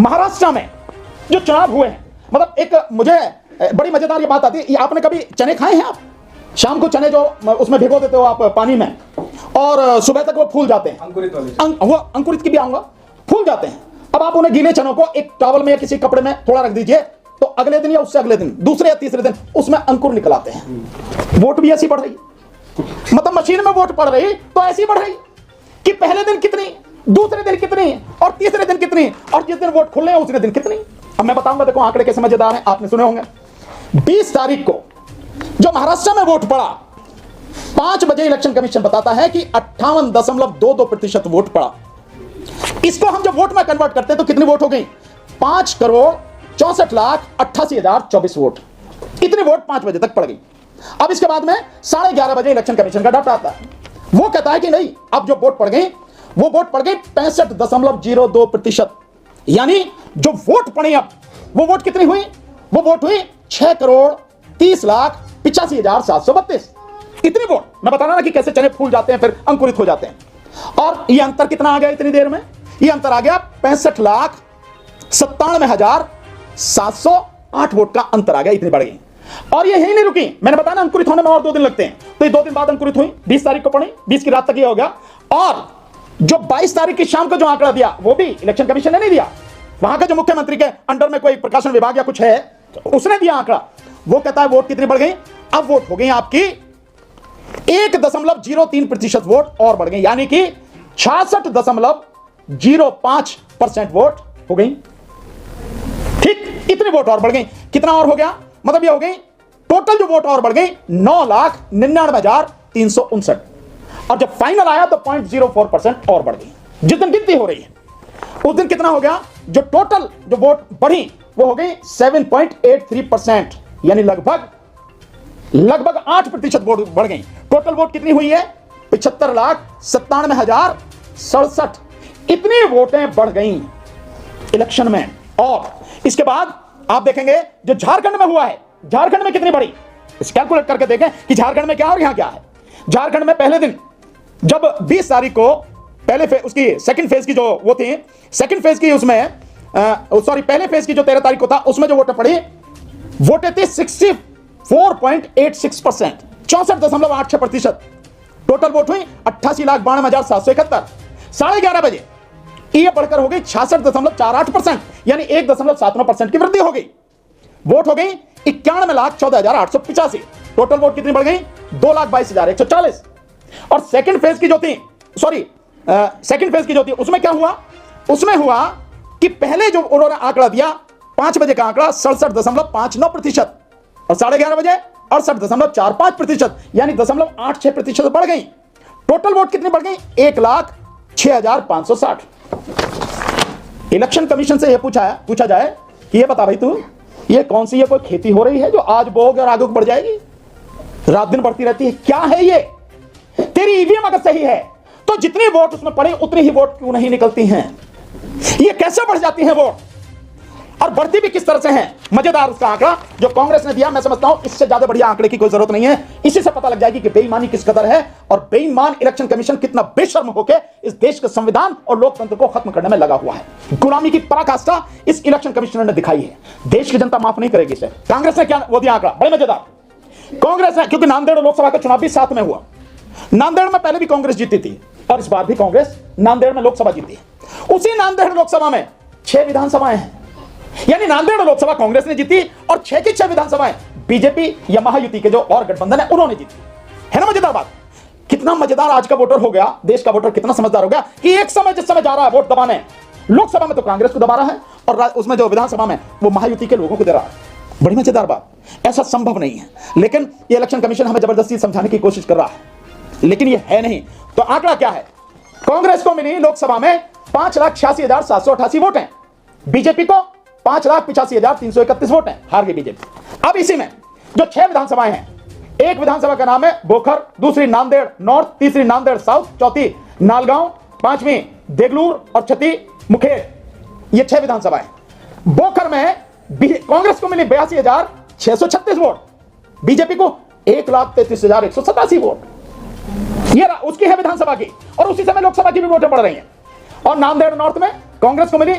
महाराष्ट्र में जो चुनाव हुए हैं, मतलब एक मुझे बड़ी मजेदार ये बात आती है, आपने कभी चने खाए हैं? आप शाम को चने जो उसमें भिगो देते हो आप पानी में, और सुबह तक वो फूल जाते हैं, अंकुरित वाले वो अंकुरित की भी आऊंगा, फूल जाते हैं। अब आप उन्हें गीले चनों को एक टॉवल में या किसी कपड़े में थोड़ा रख दीजिए, तो अगले दिन या उससे अगले दिन, दूसरे या तीसरे दिन उसमें अंकुर निकल आते हैं। वोट भी ऐसी बढ़ रही, मतलब मशीन में वोट पड़ रही तो ऐसी बढ़ रही कि पहले दिन कितनी, दूसरे दिन कितनी, और तीसरे दिन कितनी, और जिस दिन वोट खुलने हैं उसी दिन कितनी। अब मैं बताऊंगा, देखो आंकड़े कैसे मजेदार हैं, आपने सुने होंगे। 20 तारीख को जो महाराष्ट्र में वोट पड़ा, 5 बजे इलेक्शन कमीशन बताता है कि 58.22% वोट पड़ा। इसको हम जब वोट में कन्वर्ट करते हैं तो कितनी वोट हो गई? 5,64,88,024 वोट। इतनी वोट 5 बजे तक पड़ गई। अब इसके बाद में 11:30 बजे इलेक्शन कमीशन का डाटा आता है, वो कहता है कि नहीं, अब जो वोट पड़ गई वो वोट पड़ गई 65.02%। यानी जो वोट पड़ी, अब वो वोट कितनी हुई? वो वोट हुई 6,30,85,732। इतनी वोट। मैं बता रहा ना कि कैसे चने फूल जाते हैं फिर अंकुरित हो जाते हैं। और ये अंतर कितना आ गया इतनी देर में? ये अंतर आ गया 65,97,708 वोट का अंतर आ गया, इतनी बढ़ गई। और ये यही नहीं रुकी, मैंने बताया ना अंकुरित होने में और 2 दिन लगते हैं, तो ये 2 दिन बाद अंकुरित हुई। 20 तारीख को पड़ी, 20 की रात तक ये हो गया। और जो 22 तारीख की शाम को जो आंकड़ा दिया वो भी इलेक्शन कमीशन ने नहीं दिया, वहां का जो मुख्यमंत्री के अंडर में कोई प्रकाशन विभाग या कुछ है उसने दिया आंकड़ा। वो कहता है वोट कितनी बढ़ गई? अब वोट हो गई आपकी 1.03% वोट और बढ़ गई, यानी कि 66.05% वोट हो गई। ठीक, इतनी वोट और बढ़ गई। कितना और हो गया? मतलब ये हो गई टोटल जो वोट और बढ़ गई 9,99,359। और जब फाइनल आया तो 0.04% और बढ़ गई। जिस दिन गिनती हो रही है उस दिन कितना हो गया? जो टोटल जो वोट बढ़ी वो हो गई 7.83%, यानी लगभग 8% वोट बढ़ गई। टोटल वोट कितनी हुई है? 75,97,067। इतनी वोटें बढ़ गई इलेक्शन में। और इसके बाद आप देखेंगे जो झारखंड में हुआ है, झारखंड में कितनी बढ़ी, इस कैलकुलेट करके देखें कि झारखंड में क्या और यहां क्या है। झारखंड में पहले दिन जब 20 तारीख को पहले उसकी सेकंड फेज की जो वो थी, सेकंड फेज की उसमें पहले फेज की जो 13 तारीख को था उसमें जो वोटें पड़ी, वोटें थी 64.86%, 64.86%। टोटल वोट हुई 88,92,771। 11:30 बजे ये बढ़कर हो गई 66.48%, यानी 1.79% की वृद्धि हो गई। वोट हो गई 91,14,885। टोटल वोट कितनी बढ़ गई? 2,22,140। और सेकंड फेज की जो थी उसमें क्या हुआ? उसमें हुआ कि पहले जो उन्होंने आंकड़ा दिया 5 बजे का आंकड़ा 67.59%, और 11:30 बजे 68.45%, यानी 0.86% बढ़ गई। टोटल वोट कितनी बढ़ गई? 1,06,560। इलेक्शन कमीशन से यह पूछा जाए कि ये बता भाई तू, ये कौन सी ये कोई खेती हो रही है जो आज बोओगे और आगे बढ़ जाएगी, रात दिन बढ़ती रहती है? क्या है ये? तेरी ईवीएम अगर सही है तो जितनी वोट उसमें पड़े उतनी ही वोट क्यों नहीं निकलती हैं? ये कैसे बढ़ जाती है वोट, और बढ़ती भी किस तरह से है? मजेदार उसका आंकड़ा जो कांग्रेस ने दिया, मैं समझता हूं इससे ज्यादा बढ़िया आंकड़े की कोई जरूरत नहीं है। इसी से पता लग जाएगी कि बेईमानी किस कदर है, और बेईमान इलेक्शन कमीशन कितना बेशर्म होकर इस देश के संविधान और लोकतंत्र को खत्म करने में लगा हुआ है। गुलामी की पराकाष्ठा इस इलेक्शन कमिश्नर ने दिखाई है। देश की जनता माफ नहीं करेगी इसे। कांग्रेस ने क्या वो दिया आंकड़ा, बड़े मजेदार। कांग्रेस ने, क्योंकि नांदेड़ लोकसभा का चुनाव भी साथ में हुआ, नांदेड़ में पहले भी कांग्रेस जीती थी और इस बार भी कांग्रेस नांदेड़ में लोकसभा जीती है। उसी नांदेड़ लोकसभा में 6 विधानसभाएं हैं, यानी नांदेड़ लोकसभा कांग्रेस ने जीती और 6 की 6 विधानसभाएं बीजेपी या महायुति के जो और गठबंधन है उन्होंने जीती। है ना मजेदार बात? कितना मजेदार आज का वोटर हो गया, देश का वोटर कितना समझदार हो गया कि एक समय जिस समय जा रहा है वोट दबाने, लोकसभा में तो कांग्रेस को दबा रहा है और उसमें जो विधानसभा में वो महायुति के लोगों को दे रहा है। बड़ी मजेदार बात। ऐसा संभव नहीं है, लेकिन ये इलेक्शन कमीशन हमें जबरदस्ती समझाने की कोशिश कर रहा है, लेकिन ये है नहीं। तो आंकड़ा क्या है? कांग्रेस को मिली लोकसभा में 5,86,788 वोट हैं, बीजेपी को 5,85,331 वोट हैं, हार गई बीजेपी। अब इसी में जो 6 विधानसभाएं हैं, एक विधानसभा का नाम है बोखर, दूसरी नांदेड़ नॉर्थ, तीसरी नांदेड़ साउथ, चौथी नालगांव, 5वीं देगलूर और छठी मुखेड़। ये 6 विधानसभाएं। बोखर में कांग्रेस को मिली 82,636 वोट, बीजेपी को 1,33,187 वोट। ये उसकी है विधानसभा की, और उसी समय लोकसभा की भी वोटें पड़ रही हैं। और नांदेड़ नॉर्थ में कांग्रेस को मिली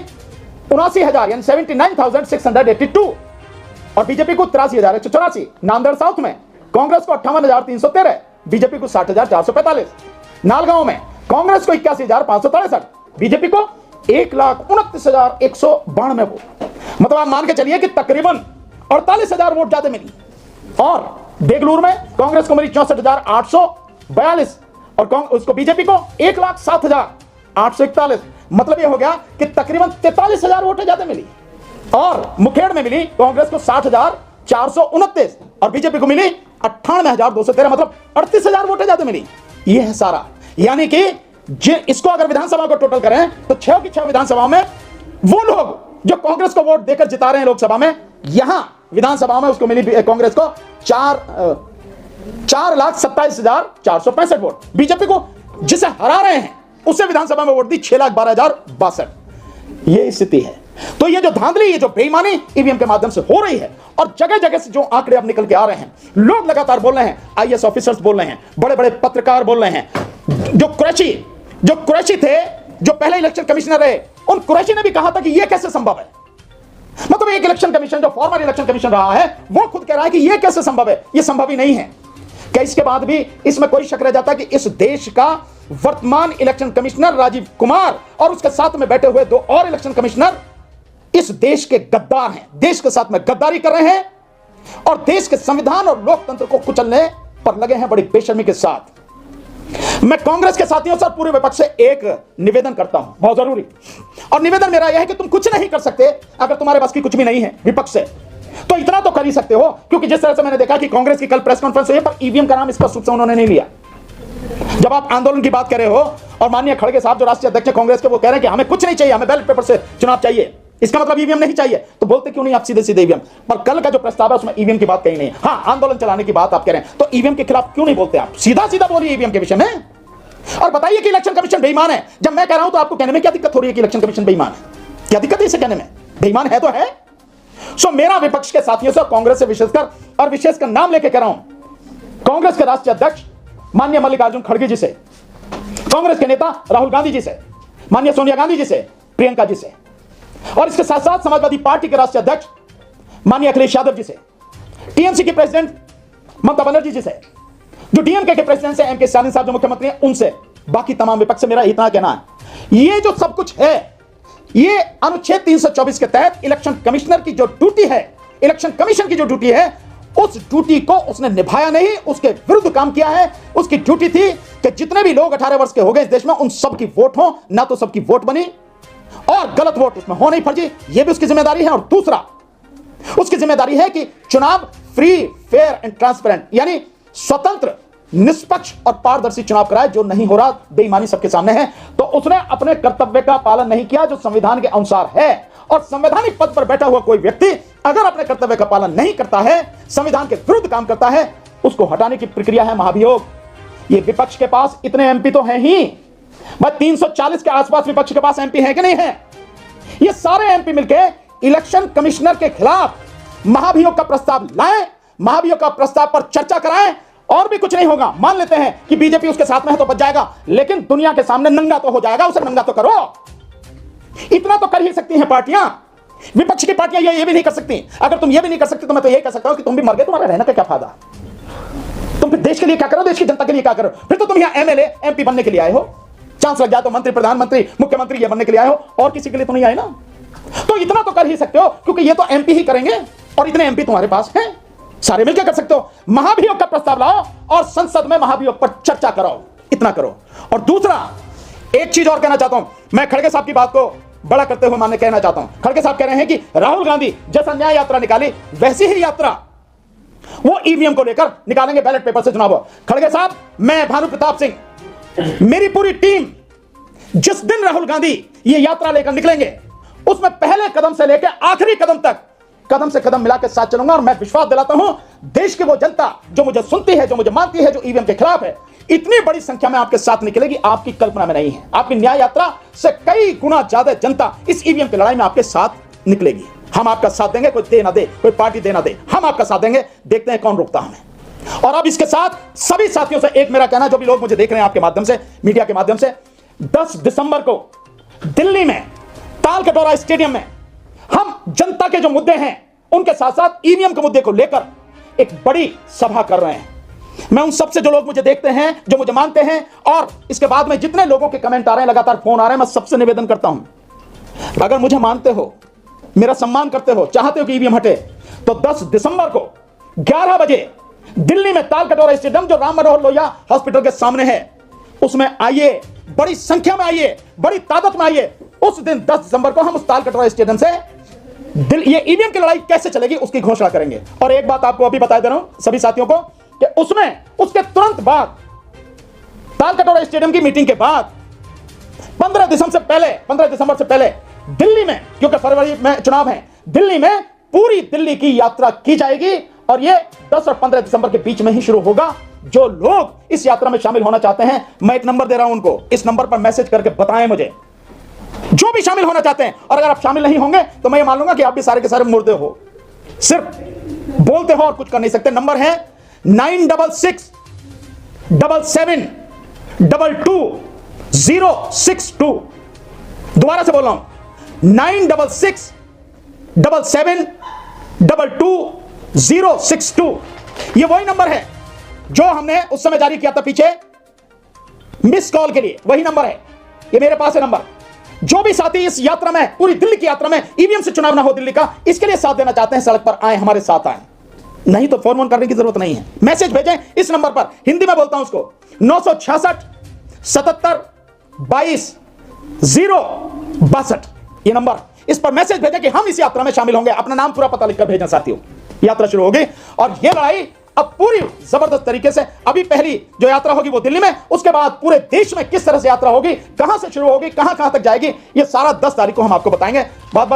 79,000 यानी 79,682 और बीजेपी को 83,184। नांदेड़ साउथ में कांग्रेस को 58,313, बीजेपी को 60,445। नालगांव में कांग्रेस को 81,563, बीजेपी को 1,29,192 वोट। मतलब आप मान के चलिए कि तकरीबन 48,000 वोट ज्यादा मिली। और बेंगलुरु में कांग्रेस को मिली 64,842 और उसको बीजेपी को 1,07,841। मतलब यह हो गया कि तकरीबन 43,000 वोटें ज्यादा मिली। और मुखेड़ में मिली कांग्रेस को 60,429 और बीजेपी को मिली 98,213, मतलब 38,000 वोटें ज्यादा मिली। यह है सारा। यानी कि इसको अगर विधानसभा को टोटल करें तो 6 की 6 विधानसभा में वो लोग जो कांग्रेस को वोट देकर जिता रहे हैं लोकसभा में, यहां विधानसभा में उसको मिली कांग्रेस को 4,27,465 वोट। बीजेपी को जिसे हरा रहे हैं उसे विधानसभा में वोट दी 6,12,062। ये स्थिति है। तो ये जो धांधली, ये जो बेईमानी ईवीएम के माध्यम से हो रही है और जगह जगह से जो आंकड़े अब निकल के आ रहे हैं, लोग लगातार बोल रहे हैं, आईएएस ऑफिसर्स बोल रहे हैं, बड़े बड़े पत्रकार बोल रहे हैं। जो कुरैशी थे, जो पहले इलेक्शन कमिश्नर रहे, उन कुरैशी ने भी कहा था कि यह कैसे संभव है। मतलब एक इलेक्शन कमीशन जो फॉर्मर इलेक्शन कमीशन रहा है, वो खुद कह रहा है कि यह कैसे संभव है, यह संभव ही नहीं है। क्या इसके बाद भी इसमें कोई शक रह जाता कि इस देश का वर्तमान इलेक्शन कमिश्नर राजीव कुमार और उसके साथ में बैठे हुए 2 और इलेक्शन कमिश्नर इस देश के गद्दार हैं, देश के साथ में गद्दारी कर रहे हैं और देश के संविधान और लोकतंत्र को कुचलने पर लगे हैं बड़ी बेशर्मी के साथ। मैं कांग्रेस के साथियों से, पूरे विपक्ष से एक निवेदन करता हूं, बहुत जरूरी। और निवेदन मेरा यह है कि तुम कुछ नहीं कर सकते अगर तुम्हारे पास की कुछ भी नहीं है विपक्ष से, तो इतना तो कर ही सकते हो। क्योंकि जिस तरह से मैंने देखा कि कांग्रेस की कल प्रेस कॉन्फ्रेंस हुई पर ईवीएम का नाम स्पष्ट रूप से उन्होंने नहीं लिया। जब आप आंदोलन की बात कर रहे हो और माननीय खड़गे साहब जो राष्ट्रीय अध्यक्ष कांग्रेस के, वो कह रहे हैं कि हमें कुछ नहीं चाहिए, हमें बैलेट पेपर से चुनाव चाहिए, इसका मतलब ईवीएम नहीं चाहिए, तो बोलते क्यों नहीं आप सीधे सीधे ईवीएम? पर कल का जो प्रस्ताव है उसमें ईवीएम की बात कहीं नहीं है। हाँ, आंदोलन चलाने की बात आप कह रहे हैं, तो ईवीएम के खिलाफ क्यों नहीं बोलते आप? सीधा सीधा बोलिए ईवीएम के विषय में और बताइए कि इलेक्शन कमीशन बेईमान है। जब मैं कह रहा हूं तो आपको कहने में क्या दिक्कत हो रही है कि इलेक्शन कमीशन बेईमान है? क्या दिक्कत है इसे कहने में? बेईमान है तो है। सो मेरा विपक्ष के साथियों से, कांग्रेस से विशेषकर, और विशेषकर नाम लेके कह रहा हूं कांग्रेस के राष्ट्रीय अध्यक्ष माननीय मल्लिकार्जुन खड़गे जी से, कांग्रेस के नेता राहुल गांधी जी से, माननीय सोनिया गांधी जी से, प्रियंका जी से, और इसके साथ साथ समाजवादी पार्टी के राष्ट्रीय अध्यक्ष माननीय अखिलेश यादव जी से, टीएमसी के प्रेसिडेंट ममता बनर्जी जी से, जो डीएमके के प्रेसिडेंट से एमके स्टालिन साहब जो मुख्यमंत्री हैं उनसे, बाकी तमाम विपक्ष से मेरा इतना कहना है, ये जो सब कुछ है ये अनुच्छेद 324 के तहत इलेक्शन कमिश्नर की जो ड्यूटी है, इलेक्शन कमीशन की जो ड्यूटी है, उस ड्यूटी को उसने निभाया नहीं, उसके विरुद्ध काम किया है। उसकी ड्यूटी थी कि जितने भी लोग 18 वर्ष के हो गए इस देश में, उन सबकी वोट हो, ना तो सबकी वोट बनी और गलत वोट उसमें हो नहीं फर्जी, ये भी उसकी जिम्मेदारी है। और दूसरा उसकी जिम्मेदारी है कि चुनाव फ्री, फेयर एंड ट्रांसपेरेंट, यानी स्वतंत्र, निष्पक्ष और पारदर्शी चुनाव कराए, जो नहीं हो रहा, बेईमानी सबके सामने है। तो उसने अपने कर्तव्य का पालन नहीं किया जो संविधान के अनुसार है। और संवैधानिक पद पर बैठा हुआ कोई व्यक्ति अगर अपने कर्तव्य का पालन नहीं करता है, संविधान के विरुद्ध काम करता है, उसको हटाने की प्रक्रिया है महाभियोग। ये विपक्ष के पास इतने एमपी तो हैं ही, भाई 340 के आसपास विपक्ष के पास एमपी है कि नहीं है? ये सारे एमपी मिलकर इलेक्शन कमिश्नर के खिलाफ महाभियोग का प्रस्ताव लाएं, महाभियोग का प्रस्ताव पर चर्चा कराएं, और भी कुछ नहीं होगा। मान लेते हैं कि बीजेपी उसके साथ में है तो बच जाएगा, लेकिन दुनिया के सामने नंगा तो हो जाएगा, उसे नंगा तो करो। इतना तो कर ही सकती हैं पार्टियां, विपक्ष की पार्टियां ये भी नहीं कर सकती। अगर तुम ये भी नहीं कर सकते तो मैं तो ये कह सकता हूं कि तुम भी मर गए, तुम्हारा रहने का क्या फायदा? तुम फिर देश के लिए क्या करो, देश की जनता के लिए क्या करो? फिर तो तुम यहां एमएलए एमपी बनने के लिए आए हो, चांस लग जाए तो मंत्री, प्रधानमंत्री, मुख्यमंत्री ये बनने के लिए आए हो, और किसी के लिए तो नहीं आए ना। तो इतना तो कर ही सकते हो, क्योंकि ये तो एमपी ही करेंगे और इतने एमपी तुम्हारे पास हैं, सारे मिलकर कर सकते हो। महाभियोग का प्रस्ताव लाओ और संसद में महाभियोग पर चर्चा कराओ, इतना करो। और दूसरा एक चीज और कहना चाहता हूं, मैं खड़गे साहब की बात को बड़ा करते हुए मानने कहना चाहता हूं। खड़गे साहब कह रहे हैं कि राहुल गांधी जैसा न्याय यात्रा निकाली वैसी ही यात्रा वो ईवीएम को लेकर निकालेंगे, बैलेट पेपर से चुनाव। खड़गे साहब, मैं भानु प्रताप सिंह, मेरी पूरी टीम जिस दिन राहुल गांधी ये यात्रा लेकर निकलेंगे उसमें पहले कदम से लेकर आखिरी कदम तक कदम से कदम मिलाकर साथ चलूंगा। और मैं विश्वास दिलाता हूं देश की वो जनता जो मुझे सुनती है, जो मुझे मानती है, जो ईवीएम के खिलाफ है, इतनी बड़ी संख्या में आपके साथ निकलेगी, आपकी कल्पना में नहीं है। आपकी न्याय यात्रा से कई गुना ज्यादा जनता इस ईवीएम की लड़ाई में आपके साथ निकलेगी। हम आपका साथ देंगे, कोई दे ना दे, कोई पार्टी दे ना दे, हम आपका साथ देंगे, देखते हैं कौन रोकता हमें। और अब इसके साथ सभी साथियों से एक मेरा कहना, जो भी लोग मुझे देख रहे हैं आपके माध्यम से, मीडिया के माध्यम से, 10 दिसंबर को दिल्ली में ताल कटोरा स्टेडियम में जनता के जो मुद्दे हैं उनके साथ साथ ईवीएम के मुद्दे को लेकर एक बड़ी सभा कर रहे हैं। मैं उन सबसे, जो लोग मुझे देखते हैं, जो मुझे मानते हैं, और इसके बाद में जितने लोगों के कमेंट आ रहे हैं, लगातार फोन आ रहे हैं, मैं सबसे निवेदन करता हूं, अगर मुझे मानते हो, मेरा सम्मान करते हो, चाहते हो कि ईवीएम हटे, तो 10 दिसंबर को 11 बजे दिल्ली में तालकटोरा स्टेडियम, जो राम मनोहर लोहिया हॉस्पिटल के सामने है, उसमें आइए, बड़ी संख्या में आइए, बड़ी तादाद में आइए। उस दिन 10 दिसंबर को हम उस तालकटोरा स्टेडियम से ये ईवीएम की लड़ाई कैसे चलेगी उसकी घोषणा करेंगे। और एक बात आपको अभी बता दे रहा हूं सभी साथियों को, कि उसमें उसके तुरंत बाद, तालकटोरा स्टेडियम की मीटिंग के बाद 15 दिसंबर से पहले दिल्ली में, क्योंकि फरवरी में चुनाव है, दिल्ली में पूरी दिल्ली की यात्रा की जाएगी। और ये 10 और 15 दिसंबर के बीच में ही शुरू होगा। जो लोग इस यात्रा में शामिल होना चाहते हैं, मैं एक नंबर दे रहा हूं उनको, इस नंबर पर मैसेज करके बताएं मुझे, जो भी शामिल होना चाहते हैं। और अगर आप शामिल नहीं होंगे तो मैं ये मान लूंगा कि आप भी सारे के सारे मुर्दे हो, सिर्फ बोलते हो और कुछ कर नहीं सकते। नंबर है 9667222062। दोबारा से बोल रहा हूं, 9667222062। ये वही नंबर है जो हमने उस समय जारी किया था पीछे मिस कॉल के लिए, वही नंबर है, ये मेरे पास है नंबर। जो भी साथी इस यात्रा में, पूरी दिल्ली की यात्रा में, ईवीएम से चुनाव ना हो दिल्ली का, इसके लिए साथ देना चाहते हैं, सड़क पर आए, हमारे साथ आए। नहीं तो फोन करने की जरूरत नहीं है, मैसेज भेजें इस नंबर पर, हिंदी में बोलता हूं उसको, 966 77 22 062, ये नंबर, इस पर मैसेज भेजें कि हम इस यात्रा में शामिल होंगे। अपना नाम पूरा पता लिखकर भेजें साथियों। यात्रा शुरू होगी और यह लड़ाई अब पूरी जबरदस्त तरीके से, अभी पहली जो यात्रा होगी वो दिल्ली में, उसके बाद पूरे देश में किस तरह से यात्रा होगी, कहां से शुरू होगी, कहां कहां तक जाएगी, ये सारा 10 तारीख को हम आपको बताएंगे। बहुत बहुत